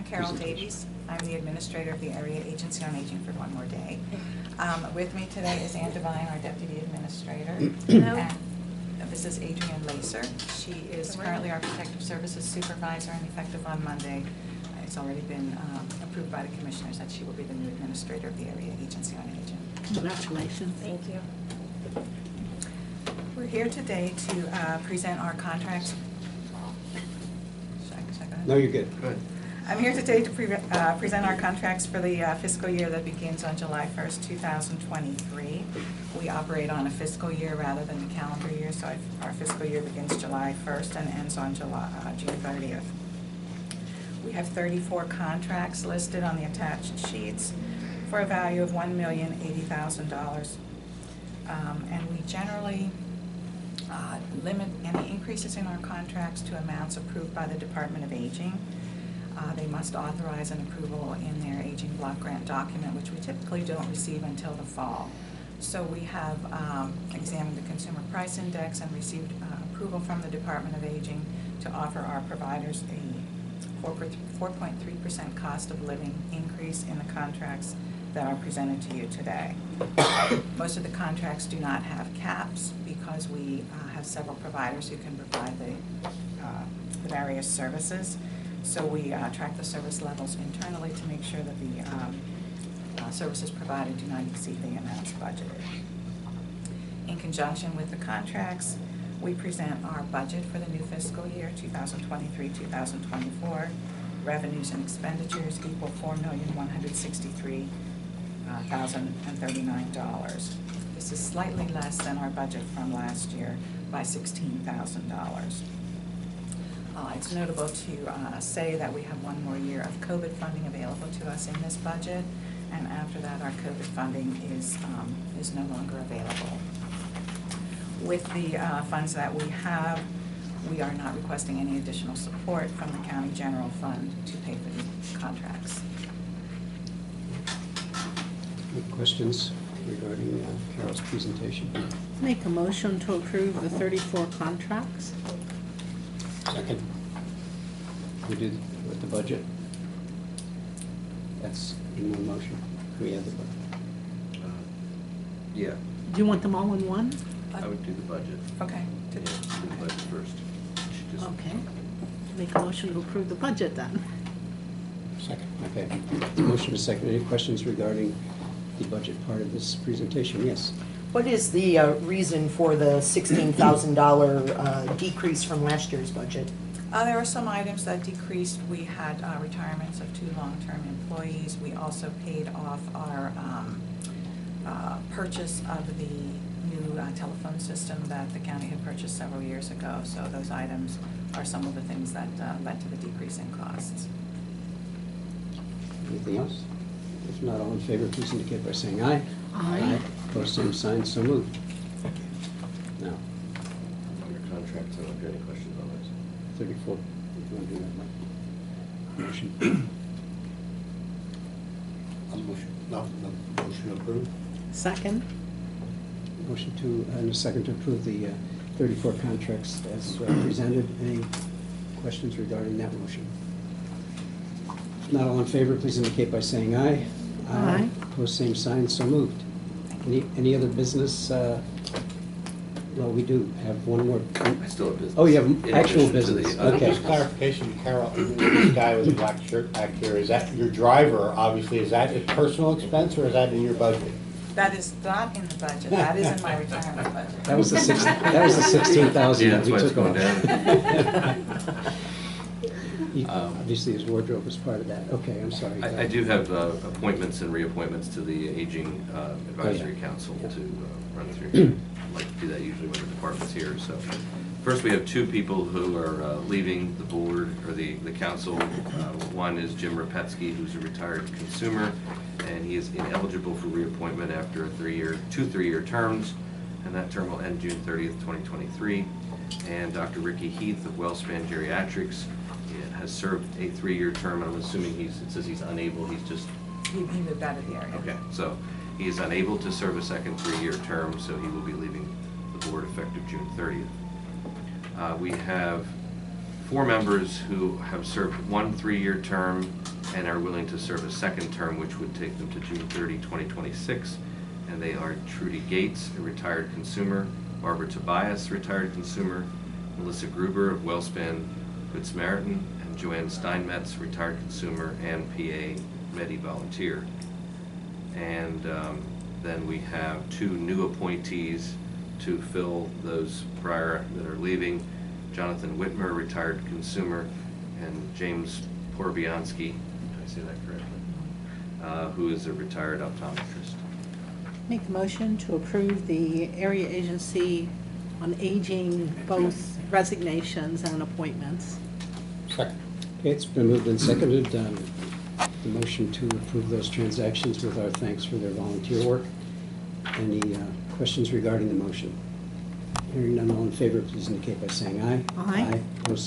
Carol Davies. I'm the administrator of the Area Agency on Aging for one more day. With me today is Ann Devine, our deputy administrator. Hello. And this is Adrienne Lacer. She is currently our protective services supervisor, and effective on Monday, it's already been approved by the commissioners that she will be the new administrator of the Area Agency on Aging. Congratulations. Thank you. We're here today to present our contracts. Should I go ahead? No, you're good. Go ahead. I'm here today to present our contracts for the fiscal year that begins on July 1st, 2023. We operate on a fiscal year rather than the calendar year, so our fiscal year begins July 1st and ends on June 30th. We have 34 contracts listed on the attached sheets for a value of $1,080,000. And we generally limit any increases in our contracts to amounts approved by the Department of Aging. They must authorize an approval in their aging block grant document, which we typically don't receive until the fall. So we have examined the Consumer Price Index and received approval from the Department of Aging to offer our providers a 4.3% cost of living increase in the contracts that are presented to you today. Most of the contracts do not have caps because we have several providers who can provide the various services. So we track the service levels internally to make sure that the services provided do not exceed the amounts budgeted. In conjunction with the contracts, we present our budget for the new fiscal year, 2023-2024. Revenues and expenditures equal $4,163,039. This is slightly less than our budget from last year by $16,000. It's notable to say that we have one more year of COVID funding available to us in this budget, and after that our COVID funding is no longer available. With the funds that we have, we are not requesting any additional support from the County General Fund to pay for the contracts. Any questions regarding Carol's presentation? Make a motion to approve the 34 contracts. Second. We did with the budget. That's in one motion. We have the budget. Yeah, Do you want them all in one? I would do the budget. Okay. Do the budget first. Just- Okay. Make a motion to approve the budget then. Second. Okay. Motion is second. Any questions regarding the budget part of this presentation? Yes. What is the reason for the $16,000 decrease from last year's budget? There are some items that decreased. We had retirements of 2 long-term employees. We also paid off our purchase of the new telephone system that the county had purchased several years ago. So those items are some of the things that led to the decrease in costs. Anything else? If not, all in favor, please indicate by saying aye. Aye. Opposed, same sign, so moved. Now, On your contracts, I don't have any questions on those. 34, if you want to do that, Mike. Motion. Motion approved. Second. Motion to, and a second to approve the 34 contracts as presented. Any questions regarding that motion? If not, all in favor, please indicate by saying aye. Aye. Opposed, same sign, so moved. Any other business? Well, we do have one more. I still have business. Oh, you have In actual addition to the business. other Okay. Just clarification, Carol, this guy with the black shirt back here, is that your driver, obviously, is that a personal expense or is that in your budget? That is not in the budget. That is in my retirement budget. That was the 16,000. Yeah, that's why it's going down. Obviously, his wardrobe was part of that. Okay, I'm sorry. I do have appointments and reappointments to the Aging Advisory Council Yeah. to run through. I like to do that usually when the department's here. So first we have 2 people who are leaving the board or the council. One is Jim Rapetsky, who's a retired consumer, and he is ineligible for reappointment after 2 3-year terms, and that term will end June 30th, 2023. And Dr. Ricky Heath of WellSpan Geriatrics has served a 3-year term, and I'm assuming it says he's unable, he's just... He moved out of the area. Okay, so he is unable to serve a second 3-year term, so he will be leaving the board effective June 30th. We have 4 members who have served 1 3-year term and are willing to serve a second term, which would take them to June 30, 2026. And they are Trudy Gates, a retired consumer, Barbara Tobias, retired consumer, Melissa Gruber of Wellspan Good Samaritan, and Joanne Steinmetz, retired consumer and PA Medi volunteer. And then we have 2 new appointees to fill those prior that are leaving. Jonathan Whitmer, retired consumer, and James Porbianski, did I say that correctly? Who is a retired optometrist. Make a motion to approve the Area Agency on Aging, both resignations and appointments. Second. Okay, it's been moved and seconded. The motion to approve those transactions with our thanks for their volunteer work. Any questions regarding the motion? Hearing none, all in favor, please indicate by saying aye. Aye. Opposed,